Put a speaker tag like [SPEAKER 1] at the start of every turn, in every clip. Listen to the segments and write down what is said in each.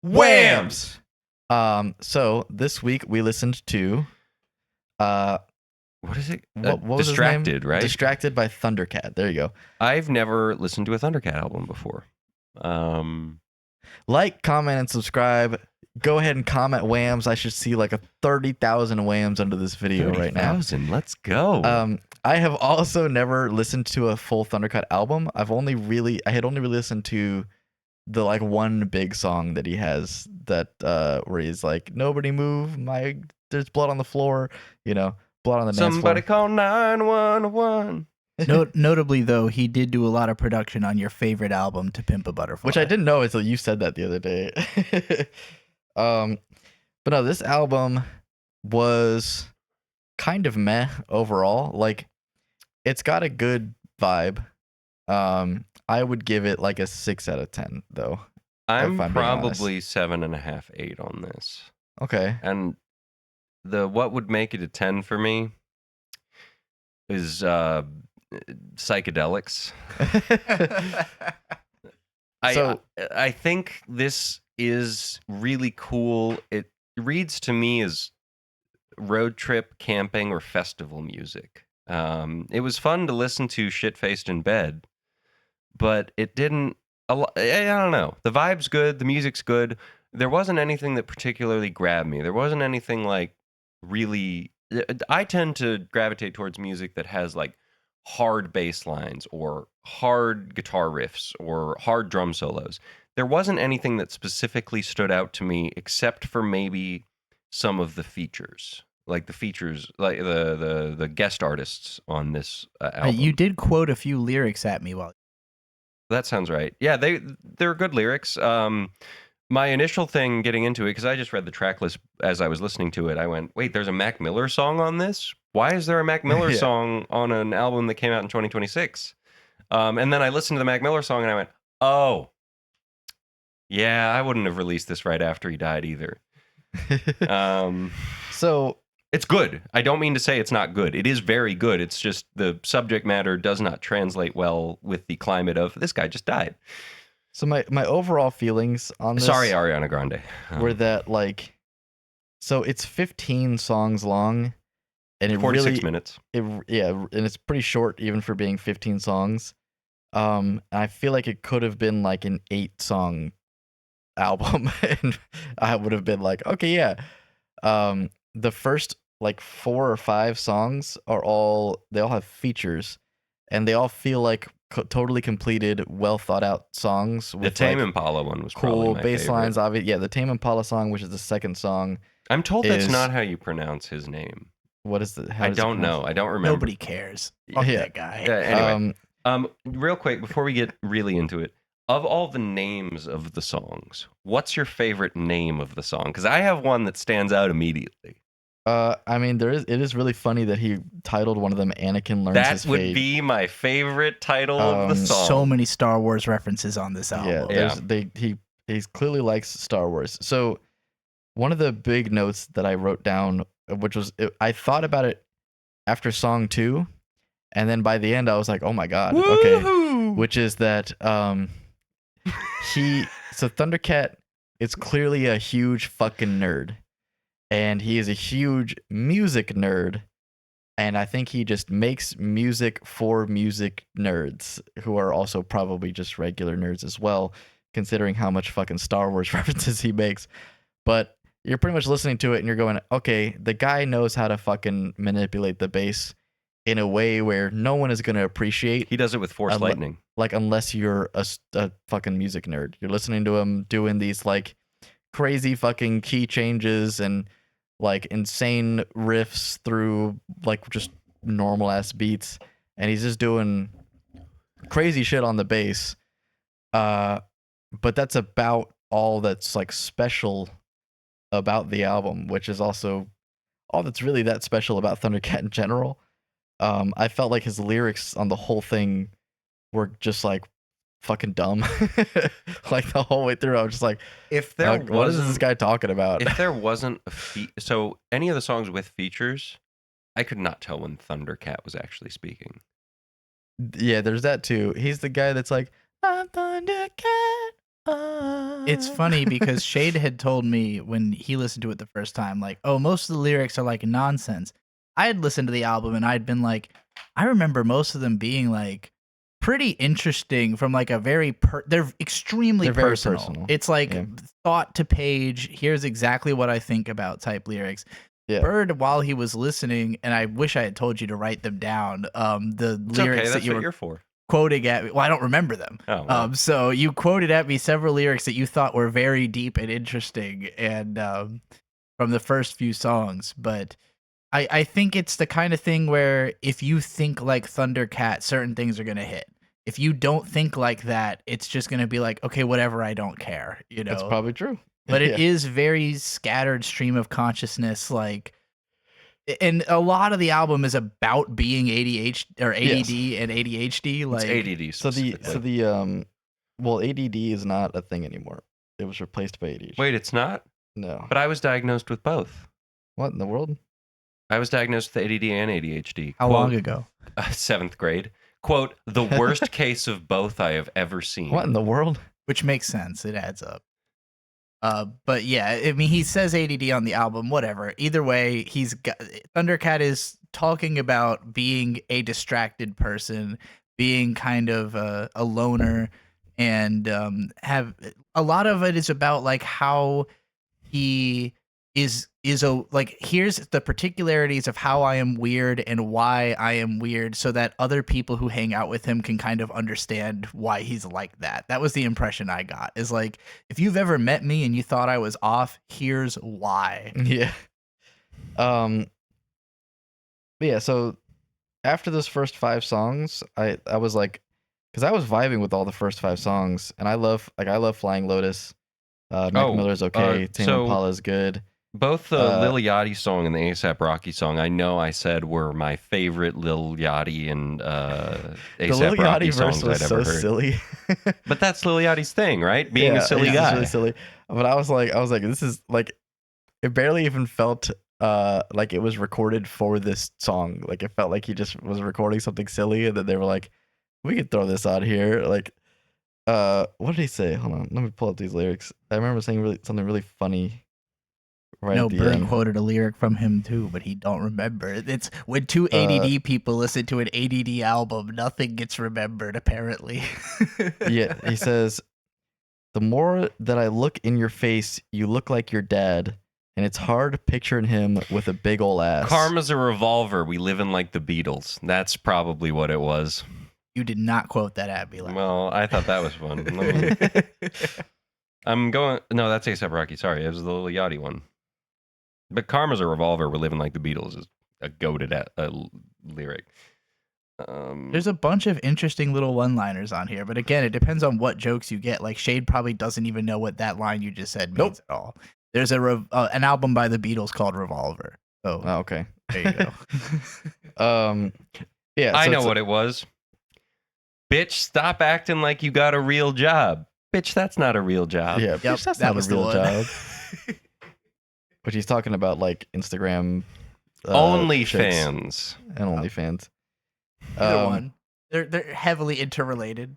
[SPEAKER 1] Whams!
[SPEAKER 2] So this week we listened to
[SPEAKER 1] What is it?
[SPEAKER 2] what was
[SPEAKER 1] Distracted,
[SPEAKER 2] his name?
[SPEAKER 1] right?
[SPEAKER 2] Distracted by Thundrecat. There you go.
[SPEAKER 1] I've never listened to a Thundercat album before.
[SPEAKER 2] Like, comment, and subscribe. Go ahead and comment whams. I should see like 30,000 whams under this video right now.
[SPEAKER 1] 30,000. Let's go.
[SPEAKER 2] I have also never listened to a full Thundercat album. I had only really listened to the like one big song that he has that where he's like, nobody move, there's blood on the floor, blood on the dance floor.
[SPEAKER 1] Somebody call 911.
[SPEAKER 3] Notably, though, he did do a lot of production on your favorite album, To Pimp a Butterfly.
[SPEAKER 2] Which I didn't know until you said that the other day. But no, this album was kind of meh overall. Like, it's got a good vibe. I would give it like a 6 out of 10, though.
[SPEAKER 1] I'm probably 7.5, 8 on this.
[SPEAKER 2] Okay.
[SPEAKER 1] And what would make it a 10 for me is psychedelics. I think this is really cool. It reads to me as road trip, camping, or festival music. It was fun to listen to shit-faced in bed, but it didn't... I don't know. The vibe's good. The music's good. There wasn't anything that particularly grabbed me. There wasn't anything like really... I tend to gravitate towards music that has like hard bass lines or hard guitar riffs or hard drum solos. There wasn't anything that specifically stood out to me except for maybe some of the features. Like the features, like the guest artists on this album.
[SPEAKER 3] You did quote a few lyrics at me while...
[SPEAKER 1] That sounds right. Yeah, they're good lyrics. My initial thing getting into it, because I just read the track list as I was listening to it, I went, wait, there's a Mac Miller song on this? Why is there a Mac Miller song on an album that came out in 2026? And then I listened to the Mac Miller song and I went, oh, yeah, I wouldn't have released this right after he died either.
[SPEAKER 2] So...
[SPEAKER 1] It's good. I don't mean to say it's not good. It is very good. It's just the subject matter does not translate well with the climate of this guy just died.
[SPEAKER 2] So my overall feelings on this...
[SPEAKER 1] Sorry, Ariana Grande.
[SPEAKER 2] Were that like... So it's 15 songs long. And it
[SPEAKER 1] 46 minutes.
[SPEAKER 2] And it's pretty short even for being 15 songs. I feel like it could have been like an 8-song album. And I would have been like, okay, yeah. The first like 4 or 5 songs they all have features, and they all feel like totally completed, well thought out songs.
[SPEAKER 1] The Tame Impala one was
[SPEAKER 2] cool
[SPEAKER 1] probably my
[SPEAKER 2] bass
[SPEAKER 1] favorite.
[SPEAKER 2] lines. Obviously, the Tame Impala song, which is the second song.
[SPEAKER 1] I'm told that's not how you pronounce his name.
[SPEAKER 2] What is the?
[SPEAKER 1] I don't know. I don't remember.
[SPEAKER 3] Nobody cares. Fuck that guy.
[SPEAKER 1] Anyway, real quick before we get really into it, of all the names of the songs, what's your favorite name of the song? Because I have one that stands out immediately.
[SPEAKER 2] I mean, it is really funny that he titled one of them "Anakin Learns His Fate."
[SPEAKER 1] That would be my favorite title of the song.
[SPEAKER 3] So many Star Wars references on this album.
[SPEAKER 2] He clearly likes Star Wars. So one of the big notes that I wrote down, which was I thought about it after song 2, and then by the end I was like, oh my god, okay, which is that so Thundercat is clearly a huge fucking nerd. And he is a huge music nerd. And I think he just makes music for music nerds, who are also probably just regular nerds as well, considering how much fucking Star Wars references he makes. But you're pretty much listening to it and you're going, okay, the guy knows how to fucking manipulate the bass in a way where no one is going to appreciate.
[SPEAKER 1] He does it with Force Lightning.
[SPEAKER 2] Like, unless you're a fucking music nerd. You're listening to him doing these, like, crazy fucking key changes and like insane riffs through like just normal ass beats, and he's just doing crazy shit on the bass. But that's about all that's like special about the album, which is also all that's really that special about Thundercat in general. I felt like his lyrics on the whole thing were just like fucking dumb. Like the whole way through I was just like, what is this guy talking about?
[SPEAKER 1] If there wasn't so any of the songs with features, I could not tell when Thundercat was actually speaking.
[SPEAKER 2] Yeah, there's that too. He's the guy that's like, I'm Thundercat,
[SPEAKER 3] It's funny because Shade had told me when he listened to it the first time, like, oh, most of the lyrics are like nonsense. I had listened to the album and I'd been like, I remember most of them being like pretty interesting from like a very they're extremely
[SPEAKER 2] They're very
[SPEAKER 3] personal.
[SPEAKER 2] personal.
[SPEAKER 3] It's like
[SPEAKER 2] Yeah.
[SPEAKER 3] thought to page, here's exactly what I think about type lyrics.
[SPEAKER 2] Yeah.
[SPEAKER 3] Bird, while he was listening, and I wish I had told you to write them down, the
[SPEAKER 1] It's
[SPEAKER 3] lyrics
[SPEAKER 1] okay.
[SPEAKER 3] that
[SPEAKER 1] That's
[SPEAKER 3] you
[SPEAKER 1] what
[SPEAKER 3] were
[SPEAKER 1] you're for.
[SPEAKER 3] quoting at me. Well, I don't remember them.
[SPEAKER 1] Oh, well.
[SPEAKER 3] So you quoted at me several lyrics that you thought were very deep and interesting, and from the first few songs. But I think it's the kind of thing where if you think like Thundercat, certain things are gonna hit. If you don't think like that, it's just gonna be like, okay, whatever, I don't care. You know,
[SPEAKER 2] That's probably true.
[SPEAKER 3] but it
[SPEAKER 2] Yeah.
[SPEAKER 3] is very scattered stream of consciousness, like. And a lot of the album is about being ADHD or ADD and ADHD. Like
[SPEAKER 1] It's ADD.
[SPEAKER 2] Well, ADD is not a thing anymore. It was replaced by ADHD.
[SPEAKER 1] Wait, it's not?
[SPEAKER 2] No.
[SPEAKER 1] But I was diagnosed with both.
[SPEAKER 2] What in the world?
[SPEAKER 1] I was diagnosed with ADD and ADHD.
[SPEAKER 3] how
[SPEAKER 1] Quote,
[SPEAKER 3] long ago?
[SPEAKER 1] 7th grade. Quote, the worst case of both I have ever seen.
[SPEAKER 2] What in the world?
[SPEAKER 3] Which makes sense. It adds up. But yeah, I mean, he says ADD on the album. Whatever. Either way, Thundercat is talking about being a distracted person, being kind of a loner, and have a lot of it is about like how he is like, here's the particularities of how I am weird and why I am weird, so that other people who hang out with him can kind of understand why he's like that. That was the impression I got, is like, if you've ever met me and you thought I was off, here's why.
[SPEAKER 2] Yeah. But yeah, so after those first 5 songs, I was like, because I was vibing with all the first 5 songs, and I love Flying Lotus. Mac Miller's okay. Tame
[SPEAKER 1] so-
[SPEAKER 2] Impala's good.
[SPEAKER 1] Both the Lil Yachty song and the ASAP Rocky song, I know I said were my favorite Lil Yachty and
[SPEAKER 2] The
[SPEAKER 1] ASAP
[SPEAKER 2] Lil
[SPEAKER 1] Rocky
[SPEAKER 2] Yachty verse
[SPEAKER 1] songs
[SPEAKER 2] was
[SPEAKER 1] I'd
[SPEAKER 2] so
[SPEAKER 1] ever heard.
[SPEAKER 2] silly.
[SPEAKER 1] But that's Lil Yachty's thing, right? Being a silly
[SPEAKER 2] it's
[SPEAKER 1] guy.
[SPEAKER 2] really silly. But I was like, this is like, it barely even felt like it was recorded for this song. Like it felt like he just was recording something silly, and then they were like, we could throw this on here. Like, what did he say? Hold on, let me pull up these lyrics. I remember saying something really funny. Right
[SPEAKER 3] No,
[SPEAKER 2] at the
[SPEAKER 3] Bird
[SPEAKER 2] end.
[SPEAKER 3] quoted a lyric from him too, but he don't remember. It's when two ADD people listen to an ADD album, nothing gets remembered apparently.
[SPEAKER 2] Yeah, he says, the more that I look in your face, you look like your dad, and it's hard picturing him with a big ol' ass.
[SPEAKER 1] Karma's a revolver. We live in like the Beatles. That's probably what it was.
[SPEAKER 3] You did not quote that at me.
[SPEAKER 1] Well, I thought that was fun. I'm going. No, that's ASAP Rocky. Sorry, it was the Lil Yachty one. But Karma's a revolver. We're living like the Beatles is a goated lyric.
[SPEAKER 3] There's a bunch of interesting little one-liners on here, but again, it depends on what jokes you get. Like Shade probably doesn't even know what that line you just said means at all. There's an album by the Beatles called Revolver. So
[SPEAKER 2] Oh, okay.
[SPEAKER 3] there you go.
[SPEAKER 2] Yeah,
[SPEAKER 1] I
[SPEAKER 2] so
[SPEAKER 1] know
[SPEAKER 2] it's-
[SPEAKER 1] what it was. Bitch, stop acting like you got a real job. Bitch, that's not a real job.
[SPEAKER 2] Yeah,
[SPEAKER 3] Yep,
[SPEAKER 2] bitch, that's
[SPEAKER 3] that
[SPEAKER 2] not a
[SPEAKER 3] was the
[SPEAKER 2] real
[SPEAKER 3] one.
[SPEAKER 2] job. But he's talking about like Instagram, chicks
[SPEAKER 1] OnlyFans.
[SPEAKER 2] and OnlyFans.
[SPEAKER 3] Either one. They're heavily interrelated.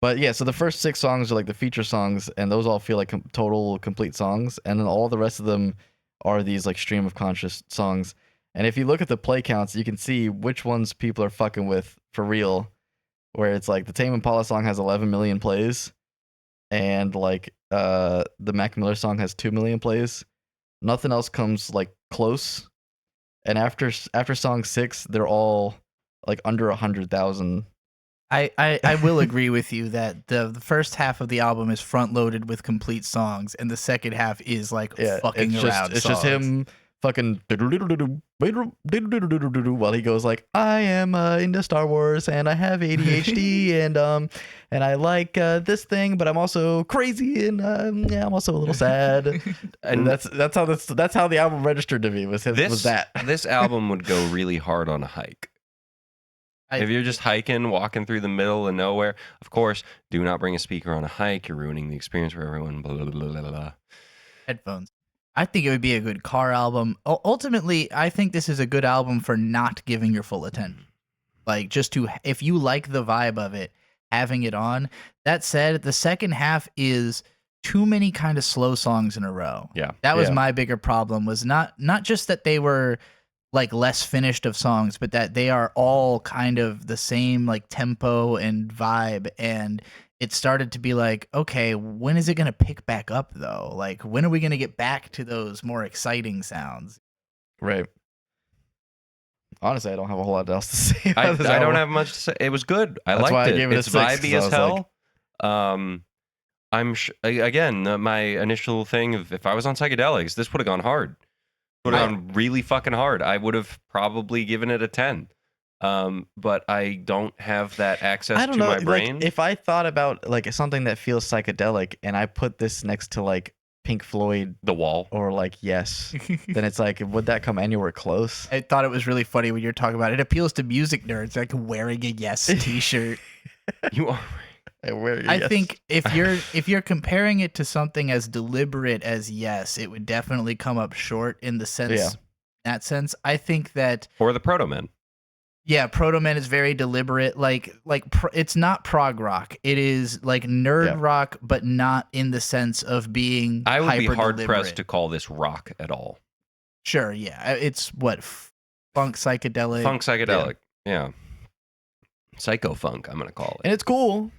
[SPEAKER 2] But yeah, so the first 6 songs are like the feature songs, and those all feel like total complete songs, and then all the rest of them are these like stream of conscious songs. And if you look at the play counts, you can see which ones people are fucking with for real. Where it's like the Tame Impala song has 11 million plays, and like the Mac Miller song has 2 million plays. Nothing else comes like close. And after song 6, they're all like under 100,000.
[SPEAKER 3] I will agree with you that the first half of the album is front loaded with complete songs, and the second half is like fucking around.
[SPEAKER 2] It's just him fucking while he goes like, I am into Star Wars and I have ADHD and I like this thing, but I'm also crazy and yeah, I'm also a little sad. And that's how the album registered to me was that.
[SPEAKER 1] This album would go really hard on a hike. If you're just hiking, walking through the middle of nowhere, of course, do not bring a speaker on a hike. You're ruining the experience for everyone. Blah, blah, blah, blah, blah.
[SPEAKER 3] Headphones. I think it would be a good car album. Ultimately, I think this is a good album for not giving your full attention. Like, just to, if you like the vibe of it, having it on. That said, the second half is too many kind of slow songs in a row.
[SPEAKER 1] Yeah.
[SPEAKER 3] That was
[SPEAKER 2] Yeah.
[SPEAKER 3] my bigger problem, was not just that they were like less finished of songs, but that they are all kind of the same like tempo and vibe. And it started to be like, okay, when is it going to pick back up though? Like, when are we going to get back to those more exciting sounds?
[SPEAKER 2] Right. Honestly, I don't have a whole lot else to say.
[SPEAKER 1] I
[SPEAKER 2] About this
[SPEAKER 1] don't
[SPEAKER 2] album.
[SPEAKER 1] have much to say. It was good. I
[SPEAKER 2] That's
[SPEAKER 1] liked
[SPEAKER 2] why I
[SPEAKER 1] it.
[SPEAKER 2] gave it a
[SPEAKER 1] It's
[SPEAKER 2] 6, 'cause
[SPEAKER 1] vibey
[SPEAKER 2] I
[SPEAKER 1] as
[SPEAKER 2] was
[SPEAKER 1] hell.
[SPEAKER 2] like-
[SPEAKER 1] My initial thing of if I was on psychedelics, this would have gone hard. Would have gone really fucking hard. I would have probably given it a 10. But I don't have that access
[SPEAKER 2] I don't
[SPEAKER 1] to
[SPEAKER 2] know.
[SPEAKER 1] my brain.
[SPEAKER 2] Like, if I thought about like something that feels psychedelic, and I put this next to like Pink Floyd
[SPEAKER 1] The Wall.
[SPEAKER 2] or like Yes, then it's like, would that come anywhere close?
[SPEAKER 3] I thought it was really funny when you're talking about it. It appeals to music nerds, like wearing a Yes t-shirt.
[SPEAKER 1] You are.
[SPEAKER 3] I think if you're comparing it to something as deliberate as Yes, it would definitely come up short in the sense.
[SPEAKER 2] Yeah.
[SPEAKER 3] That sense, I think that
[SPEAKER 1] Or the Proto Men.
[SPEAKER 3] yeah, Proto Men is very deliberate. It's not prog rock. It is like nerd
[SPEAKER 2] Yeah.
[SPEAKER 3] rock, but not in the sense of being.
[SPEAKER 1] I would be hard
[SPEAKER 3] hyper-deliberate.
[SPEAKER 1] pressed to call this rock at all.
[SPEAKER 3] Sure, yeah, it's what funk psychedelic.
[SPEAKER 1] Funk psychedelic. Yeah. Psycho funk, I'm going to call it.
[SPEAKER 2] And it's cool.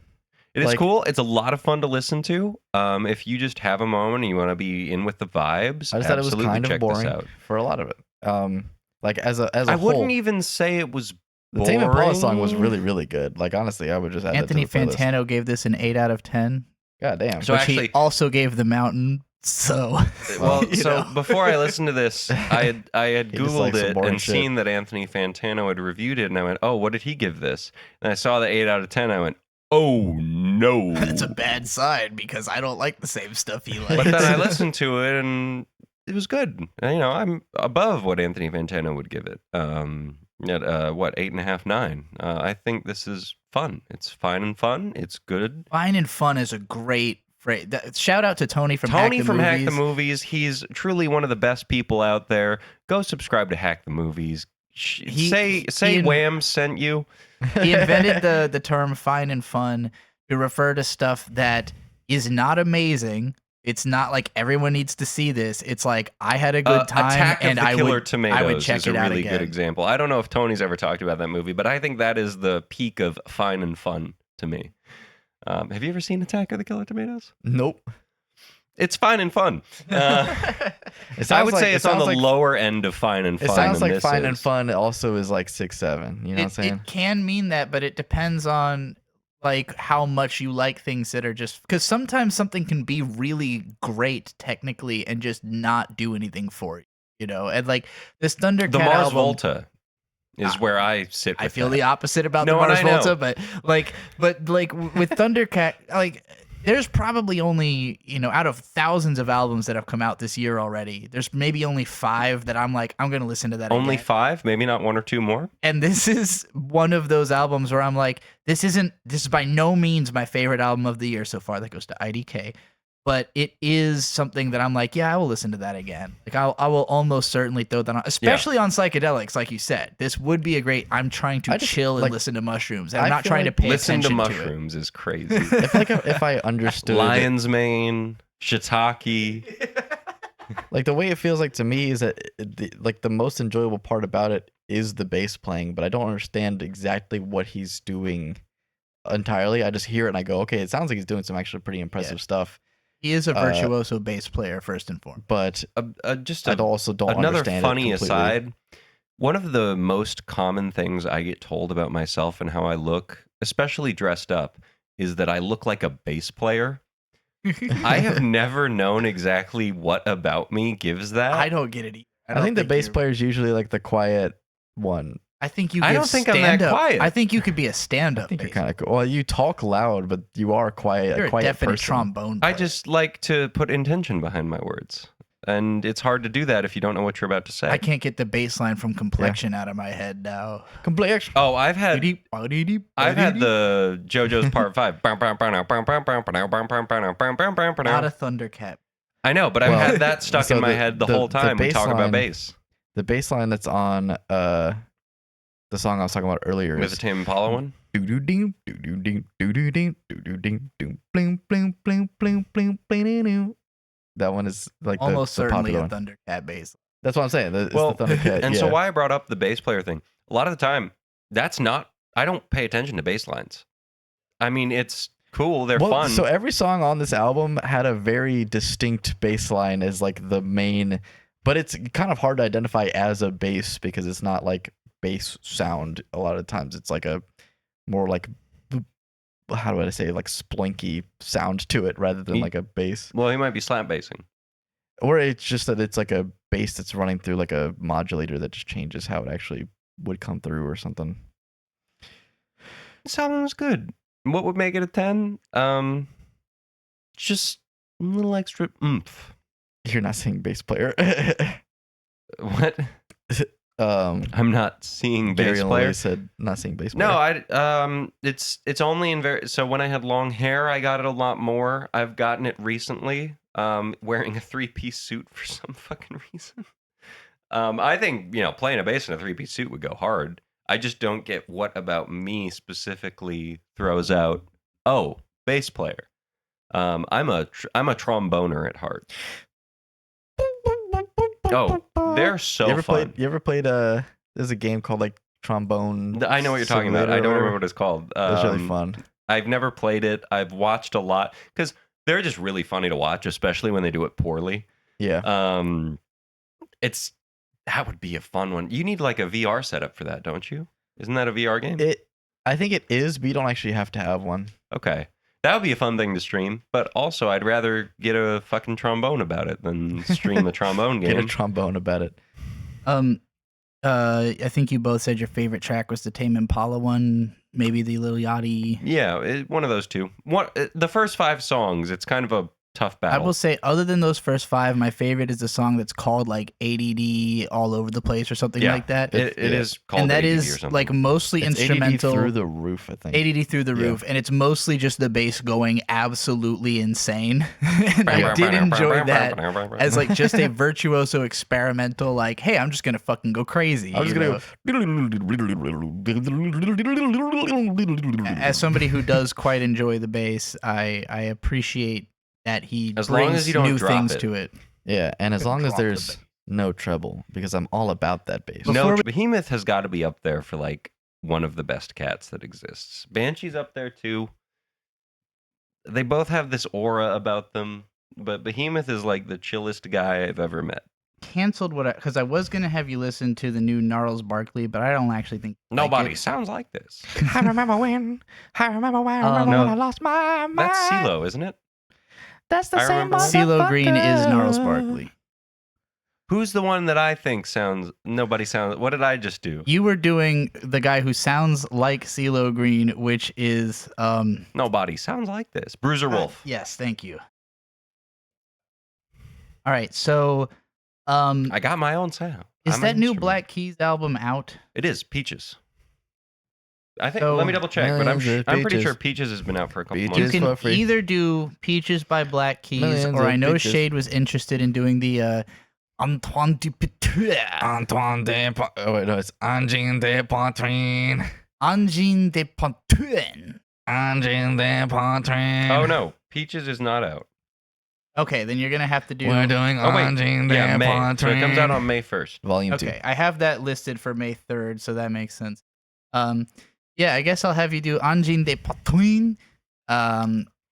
[SPEAKER 1] It is
[SPEAKER 2] like-
[SPEAKER 1] cool. It's a lot of fun to listen to. If you just have a moment and you want to be in with the vibes,
[SPEAKER 2] I just thought it was
[SPEAKER 1] absolutely
[SPEAKER 2] kind of
[SPEAKER 1] check this
[SPEAKER 2] boring
[SPEAKER 1] out.
[SPEAKER 2] for a lot of it. Like as a
[SPEAKER 1] I
[SPEAKER 2] whole,
[SPEAKER 1] wouldn't even say it was
[SPEAKER 2] the
[SPEAKER 1] boring.
[SPEAKER 2] Tame Impala song was really, really good. Like honestly, I would just add
[SPEAKER 3] Anthony
[SPEAKER 2] that to the playlist.
[SPEAKER 3] Fantano gave this an 8 out of 10,
[SPEAKER 2] God damn.
[SPEAKER 1] So
[SPEAKER 3] which
[SPEAKER 1] actually,
[SPEAKER 3] he also gave The Mountain. So
[SPEAKER 1] well,
[SPEAKER 3] you
[SPEAKER 1] so
[SPEAKER 3] know.
[SPEAKER 1] before I listened to this, I had
[SPEAKER 2] He just
[SPEAKER 1] Googled
[SPEAKER 2] likes some
[SPEAKER 1] it
[SPEAKER 2] boring
[SPEAKER 1] and
[SPEAKER 2] shit.
[SPEAKER 1] seen that Anthony Fantano had reviewed it, and I went, "Oh, what did he give this?" And I saw the 8 out of 10. I went, "Oh no!"
[SPEAKER 3] That's a bad sign because I don't like the same stuff he likes.
[SPEAKER 1] But then I listened to it, and it was good. You know, I'm above what Anthony Fantano would give it. At what 8.5, 9. I think this is fun. It's fine and fun. It's good.
[SPEAKER 3] Fine and fun is a great phrase. Shout out to Tony from
[SPEAKER 1] Tony
[SPEAKER 3] Hack the
[SPEAKER 1] from
[SPEAKER 3] Movies.
[SPEAKER 1] Hack the Movies. He's truly one of the best people out there. Go subscribe to Hack the Movies. Say
[SPEAKER 3] he-
[SPEAKER 1] Wham sent you.
[SPEAKER 3] He invented the term fine and fun to refer to stuff that is not amazing. It's not like everyone needs to see this. It's like I had a good time
[SPEAKER 1] Attack
[SPEAKER 3] and
[SPEAKER 1] of the
[SPEAKER 3] I
[SPEAKER 1] Killer
[SPEAKER 3] would
[SPEAKER 1] Tomatoes
[SPEAKER 3] check
[SPEAKER 1] is
[SPEAKER 3] it
[SPEAKER 1] a
[SPEAKER 3] out
[SPEAKER 1] really
[SPEAKER 3] again.
[SPEAKER 1] good example. I don't know if Tony's ever talked about that movie, but I think that is the peak of fine and fun to me. Have you ever seen Attack of the Killer Tomatoes?
[SPEAKER 2] Nope.
[SPEAKER 1] It's fine and fun. I would say it's on the lower end of fine and fun.
[SPEAKER 2] It sounds
[SPEAKER 1] than
[SPEAKER 2] like
[SPEAKER 1] this
[SPEAKER 2] fine and
[SPEAKER 1] is.
[SPEAKER 2] fun also is like 6, 7. You know what I'm saying?
[SPEAKER 3] It can mean that, but it depends on like how much you like things that are just because sometimes something can be really great technically and just not do anything for you, you know. And like this Thundercat
[SPEAKER 1] The Mars
[SPEAKER 3] album,
[SPEAKER 1] Volta is where I sit.
[SPEAKER 3] I
[SPEAKER 1] with
[SPEAKER 3] feel
[SPEAKER 1] that.
[SPEAKER 3] the opposite about
[SPEAKER 1] No,
[SPEAKER 3] the
[SPEAKER 1] and
[SPEAKER 3] Mars
[SPEAKER 1] I know.
[SPEAKER 3] Volta, but with Thundercat, like there's probably only, you know, out of thousands of albums that have come out this year already, there's maybe only 5 that I'm like, I'm gonna listen to that.
[SPEAKER 1] Only
[SPEAKER 3] again.
[SPEAKER 1] 5, maybe not 1 or 2 more.
[SPEAKER 3] And this is one of those albums where I'm like, this is by no means my favorite album of the year so far. That goes to IDK. But it is something that I'm like, yeah, I will listen to that again. Like I will almost certainly throw that on, especially on psychedelics, like you said. This would be a great. I'm trying to
[SPEAKER 2] I just,
[SPEAKER 3] chill and
[SPEAKER 2] like,
[SPEAKER 3] listen to mushrooms. I'm
[SPEAKER 2] I
[SPEAKER 3] not
[SPEAKER 2] feel
[SPEAKER 3] trying
[SPEAKER 2] like
[SPEAKER 3] to pay
[SPEAKER 1] Listen to
[SPEAKER 3] attention
[SPEAKER 1] mushrooms is crazy.
[SPEAKER 2] if I understood
[SPEAKER 1] Lion's mane, shiitake.
[SPEAKER 2] like the way it feels like to me is that the most enjoyable part about it is the bass playing, but I don't understand exactly what he's doing entirely. I just hear it and I go, okay, it sounds like he's doing some actually pretty impressive stuff.
[SPEAKER 3] He is a virtuoso bass player, first and foremost.
[SPEAKER 2] But
[SPEAKER 1] Just
[SPEAKER 2] I also don't
[SPEAKER 1] another
[SPEAKER 2] understand
[SPEAKER 1] funny
[SPEAKER 2] it completely.
[SPEAKER 1] aside. One of the most common things I get told about myself and how I look, especially dressed up, is that I look like a bass player. I have never known exactly what about me gives that.
[SPEAKER 3] I don't get it either.
[SPEAKER 2] I think the bass
[SPEAKER 3] you're-
[SPEAKER 2] player is usually like the quiet one.
[SPEAKER 3] I think you.
[SPEAKER 1] I
[SPEAKER 3] give
[SPEAKER 1] don't think I'm that
[SPEAKER 3] stand-up.
[SPEAKER 1] quiet.
[SPEAKER 3] I think you could be a stand-up.
[SPEAKER 2] I think you're
[SPEAKER 3] bass
[SPEAKER 2] kind of cool. Well, you talk loud, but you are quiet.
[SPEAKER 3] You're
[SPEAKER 2] a
[SPEAKER 3] a
[SPEAKER 2] quiet
[SPEAKER 3] definite
[SPEAKER 2] person.
[SPEAKER 3] trombone.
[SPEAKER 1] I
[SPEAKER 3] player.
[SPEAKER 1] just like to put intention behind my words. And it's hard to do that if you don't know what you're about to say.
[SPEAKER 3] I can't get the bass line from Complexion out of my head now.
[SPEAKER 2] Complexion.
[SPEAKER 1] Oh, I've had the JoJo's Part 5.
[SPEAKER 3] Not a Thundercat.
[SPEAKER 1] I know, but I've
[SPEAKER 2] Well,
[SPEAKER 1] had that stuck
[SPEAKER 2] so
[SPEAKER 1] in my
[SPEAKER 2] the-
[SPEAKER 1] head the
[SPEAKER 2] the-
[SPEAKER 1] whole
[SPEAKER 2] the
[SPEAKER 1] time we
[SPEAKER 2] bass
[SPEAKER 1] talk about
[SPEAKER 2] line-
[SPEAKER 1] bass.
[SPEAKER 2] The bass line that's on the song I was talking about earlier
[SPEAKER 1] With
[SPEAKER 2] is
[SPEAKER 1] the Tame Impala one?
[SPEAKER 2] doo-doo-ding, doo-doo-ding, doo-doo-ding, doo-doo-ding, doo, bling, bling, bling, bling, bling, bling. That one is like
[SPEAKER 3] Almost
[SPEAKER 2] the
[SPEAKER 3] certainly
[SPEAKER 2] popular
[SPEAKER 3] a
[SPEAKER 2] one.
[SPEAKER 3] Thundercat bass.
[SPEAKER 2] That's what I'm saying. It's
[SPEAKER 1] Well,
[SPEAKER 2] the Thundercat.
[SPEAKER 1] and
[SPEAKER 2] yeah.
[SPEAKER 1] so why I brought up the bass player thing, a lot of the time, I don't pay attention to bass lines. I mean, it's cool. They're fun.
[SPEAKER 2] So every song on this album had a very distinct bass line as like the main, but it's kind of hard to identify as a bass because it's not like bass sound. A lot of times it's like a more like, how do I say, like splinky sound to it rather than like a bass.
[SPEAKER 1] Well, he might be slap bassing.
[SPEAKER 2] Or it's just that it's like a bass that's running through like a modulator that just changes how it actually would come through or something.
[SPEAKER 1] This album was good. What would make it a 10? Just a little extra oomph.
[SPEAKER 2] You're not saying bass player.
[SPEAKER 1] What? I'm not seeing bass
[SPEAKER 2] Gary
[SPEAKER 1] player.
[SPEAKER 2] only said not seeing bass player.
[SPEAKER 1] No, it's only in so when I had long hair, I got it a lot more. I've gotten it recently, wearing a 3-piece suit for some fucking reason. I think, playing a bass in a 3-piece suit would go hard. I just don't get what about me specifically throws out, oh, bass player. I'm a tromboner at heart. Oh, they're so fun.
[SPEAKER 2] You ever played there's a game called like Trombone.
[SPEAKER 1] I know what you're talking about.
[SPEAKER 2] Simulator
[SPEAKER 1] I
[SPEAKER 2] or
[SPEAKER 1] don't
[SPEAKER 2] whatever.
[SPEAKER 1] remember what it's called.
[SPEAKER 2] It's really fun.
[SPEAKER 1] I've never played it. I've watched a lot because they're just really funny to watch, especially when they do it poorly.
[SPEAKER 2] Yeah.
[SPEAKER 1] That would be a fun one. You need like a VR setup for that, don't you? Isn't that a VR game?
[SPEAKER 2] I think it is, but you don't actually have to have one.
[SPEAKER 1] Okay. That would be a fun thing to stream, but also I'd rather get a fucking trombone about it than stream a trombone game.
[SPEAKER 2] Get a trombone about it.
[SPEAKER 3] I think you both said your favorite track was the Tame Impala one, maybe the Lil Yachty.
[SPEAKER 1] Yeah, one of those two. The first 5 songs, it's kind of a tough battle.
[SPEAKER 3] I will say, other than those first 5, my favorite is the song that's called like ADD All Over the Place or something like that.
[SPEAKER 1] It is called
[SPEAKER 3] and that
[SPEAKER 1] ADD or
[SPEAKER 3] is
[SPEAKER 1] something.
[SPEAKER 3] like mostly
[SPEAKER 2] It's
[SPEAKER 3] instrumental.
[SPEAKER 2] ADD through the roof, I think.
[SPEAKER 3] ADD through the roof, and it's mostly just the bass going absolutely insane. And I did enjoy that as like just a virtuoso experimental, like, hey, I'm just gonna fucking go crazy.
[SPEAKER 2] I'm just
[SPEAKER 3] you
[SPEAKER 2] gonna.
[SPEAKER 3] As somebody who does quite enjoy the bass, I appreciate that he
[SPEAKER 1] As
[SPEAKER 3] brings
[SPEAKER 1] long as you don't
[SPEAKER 3] new
[SPEAKER 1] drop
[SPEAKER 3] things
[SPEAKER 1] it.
[SPEAKER 3] to it.
[SPEAKER 2] Yeah, and as long as
[SPEAKER 3] Drop the
[SPEAKER 2] there's
[SPEAKER 3] bass.
[SPEAKER 2] no treble, because I'm all about that bass.
[SPEAKER 1] Behemoth has got to be up there for like one of the best cats that exists. Banshee's up there too. They both have this aura about them, but Behemoth is like the chillest guy I've ever met.
[SPEAKER 3] Canceled because I was gonna have you listen to the new Gnarls Barkley, but I don't actually think you like
[SPEAKER 1] Nobody
[SPEAKER 3] it.
[SPEAKER 1] sounds like this.
[SPEAKER 2] I remember when I
[SPEAKER 1] no,
[SPEAKER 2] lost my mind.
[SPEAKER 1] That's CeeLo, isn't it?
[SPEAKER 2] That's the
[SPEAKER 1] I
[SPEAKER 2] same
[SPEAKER 1] remember-
[SPEAKER 3] CeeLo Green is Gnarls
[SPEAKER 2] motherfucker.
[SPEAKER 3] Barkley.
[SPEAKER 1] Who's the one that I think sounds? Nobody sounds. What did I just do?
[SPEAKER 3] You were doing the guy who sounds like CeeLo Green, which is
[SPEAKER 1] Nobody sounds like this. Bruiser Wolf.
[SPEAKER 3] yes, thank you. All right, so
[SPEAKER 1] I got my own sound.
[SPEAKER 3] is
[SPEAKER 1] I'm
[SPEAKER 3] that
[SPEAKER 1] an
[SPEAKER 3] new
[SPEAKER 1] instrument.
[SPEAKER 3] Black Keys album out?
[SPEAKER 1] It is Peaches. I think.
[SPEAKER 3] So-
[SPEAKER 1] Let me double check, but
[SPEAKER 2] Millions of
[SPEAKER 1] I'm pretty
[SPEAKER 2] Peaches.
[SPEAKER 1] sure Peaches has been out for a couple
[SPEAKER 2] Peaches.
[SPEAKER 3] You
[SPEAKER 1] months.
[SPEAKER 3] can
[SPEAKER 2] for free.
[SPEAKER 3] either do Peaches by Black Keys,
[SPEAKER 2] Millions
[SPEAKER 3] or
[SPEAKER 2] of
[SPEAKER 3] I know
[SPEAKER 2] Peaches.
[SPEAKER 3] Shade was interested in doing the Antoine de Poitrine.
[SPEAKER 2] Antoine de Oh wait, no, it's Angine de Poitrine.
[SPEAKER 3] Angine de Poitrine.
[SPEAKER 2] Angine de Poitrine.
[SPEAKER 1] Oh no, Peaches is not out.
[SPEAKER 3] Okay, then you're gonna have to do.
[SPEAKER 2] We're doing
[SPEAKER 1] Oh wait,
[SPEAKER 2] Angine de
[SPEAKER 1] yeah, May.
[SPEAKER 2] Poitrine.
[SPEAKER 1] So it comes out on May 1st.
[SPEAKER 2] Volume 2.
[SPEAKER 3] Okay, I have that listed for May 3rd, so that makes sense. Yeah, I guess I'll have you do Angine de Poitrine.
[SPEAKER 1] Is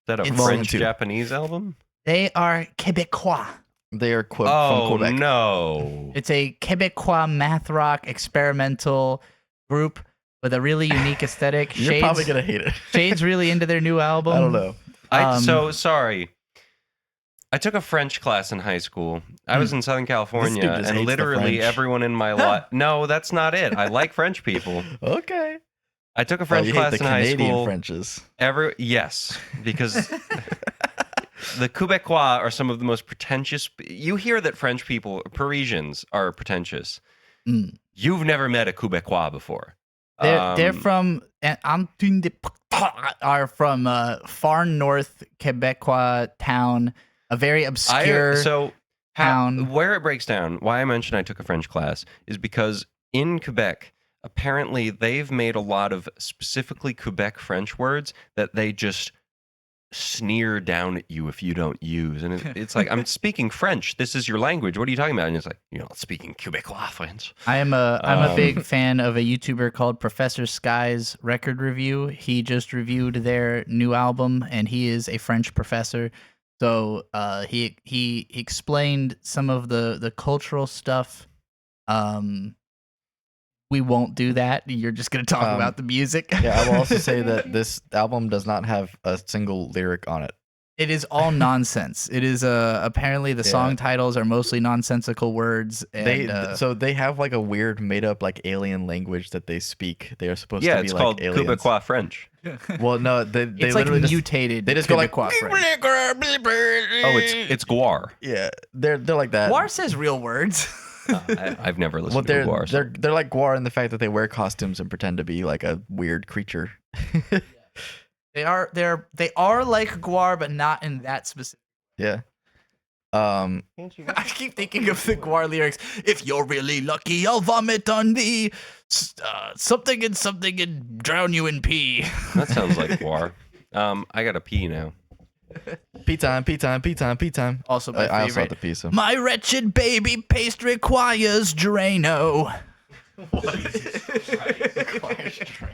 [SPEAKER 1] that a
[SPEAKER 3] It's-
[SPEAKER 2] Volume
[SPEAKER 1] French
[SPEAKER 2] 2.
[SPEAKER 1] Japanese album?
[SPEAKER 3] They are Quebecois.
[SPEAKER 2] They are from
[SPEAKER 1] Oh
[SPEAKER 2] Quebec.
[SPEAKER 1] no!
[SPEAKER 3] It's a Quebecois math rock experimental group with a really unique aesthetic.
[SPEAKER 2] You're probably gonna hate it.
[SPEAKER 3] Shade's really into their new album.
[SPEAKER 2] I don't know.
[SPEAKER 1] So sorry. I took a French class in high school. I was in Southern California,
[SPEAKER 2] dude just
[SPEAKER 1] and
[SPEAKER 2] hates the
[SPEAKER 1] literally
[SPEAKER 2] French.
[SPEAKER 1] everyone in my life. No, that's not it. I like French people.
[SPEAKER 2] Okay.
[SPEAKER 1] I took a
[SPEAKER 2] Oh,
[SPEAKER 1] French
[SPEAKER 2] you
[SPEAKER 1] class
[SPEAKER 2] hate the
[SPEAKER 1] in high
[SPEAKER 2] Canadian
[SPEAKER 1] school.
[SPEAKER 2] Frenches.
[SPEAKER 1] Yes, because the Quebecois are some of the most pretentious. You hear that French people, Parisians, are pretentious.
[SPEAKER 3] Mm.
[SPEAKER 1] You've never met a Quebecois before.
[SPEAKER 3] They're from Antune de Poitrine are from far north Quebecois town, a very obscure town.
[SPEAKER 1] Where it breaks down, why I mentioned I took a French class is because in Quebec, apparently they've made a lot of specifically Quebec French words that they just sneer down at you if you don't use. And it's like, I'm speaking French. This is your language. What are you talking about? And it's like, you're not speaking Quebecois French.
[SPEAKER 3] I'm a big fan of a YouTuber called Professor Sky's Record Review. He just reviewed their new album, and he is a French professor. So he explained some of the cultural stuff. We won't do that. You're just gonna talk about the music.
[SPEAKER 2] Yeah, I will also say that this album does not have a single lyric on it.
[SPEAKER 3] It is all nonsense. It is apparently the song titles are mostly nonsensical words. And,
[SPEAKER 2] so they have like a weird made up like alien language that they speak. They are supposed to be
[SPEAKER 1] it's
[SPEAKER 2] like
[SPEAKER 1] called
[SPEAKER 2] aliens.
[SPEAKER 1] Quebecois French.
[SPEAKER 2] Well, no, they
[SPEAKER 3] it's
[SPEAKER 2] literally
[SPEAKER 3] like mutated.
[SPEAKER 2] They just go like
[SPEAKER 3] Quebecois French.
[SPEAKER 1] Oh, it's Guar.
[SPEAKER 2] Yeah, they're like that.
[SPEAKER 3] Guar says real words.
[SPEAKER 1] I've never listened to Guar.
[SPEAKER 2] They're like Guar in the fact that they wear costumes and pretend to be like a weird creature.
[SPEAKER 3] They are like Guar, but not in that specific.
[SPEAKER 2] Yeah.
[SPEAKER 3] I keep thinking of the Guar lyrics. If you're really lucky, I'll vomit on thee. Something and drown you in pee.
[SPEAKER 1] That sounds like Guar. I gotta pee now.
[SPEAKER 2] Pee time, pee time, pee time, pee time.
[SPEAKER 3] Also my favorite.
[SPEAKER 2] I also have to pee, so.
[SPEAKER 3] My wretched baby paste requires Drano.
[SPEAKER 2] What is this? Requires Drano.